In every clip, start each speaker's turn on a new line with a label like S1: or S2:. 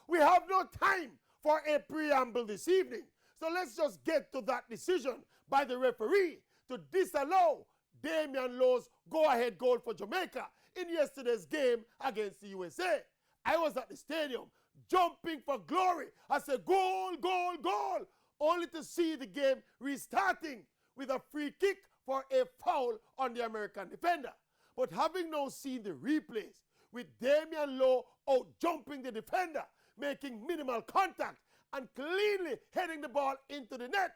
S1: We have no time for a preamble this evening. So let's just get to that decision by the referee to disallow Damian Lowe's go-ahead goal for Jamaica in yesterday's game against the USA. I was at the stadium jumping for glory. I said, goal, goal, goal, only to see the game restarting with a free kick for a foul on the American defender. But having now seen the replays, with Damian Lowe out jumping the defender, making minimal contact, and cleanly heading the ball into the net,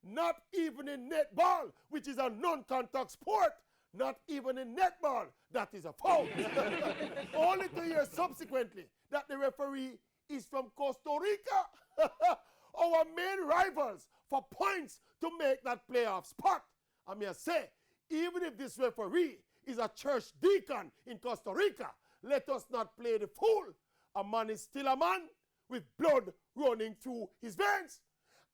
S1: not even in netball, which is a non-contact sport, not even in netball, that is a foul. Only to hear subsequently that the referee is from Costa Rica, our main rivals for points to make that playoff spot. I may say, even if this referee is a church deacon in Costa Rica, let us not play the fool. A man is still a man with blood running through his veins.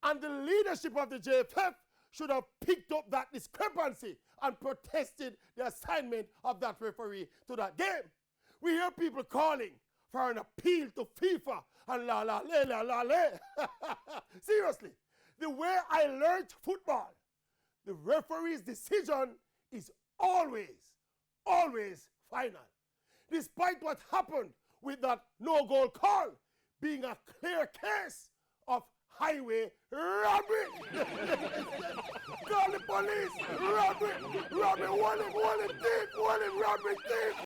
S1: And the leadership of the JFF should have picked up that discrepancy and protested the assignment of that referee to that game. We hear people calling for an appeal to FIFA and la la le la la le. Seriously, the way I learned football, the referee's decision is always, always final. Despite what happened with that no-goal call being a clear case of highway robbery. Call the police, robbery, robbery, thief, robbery, thief.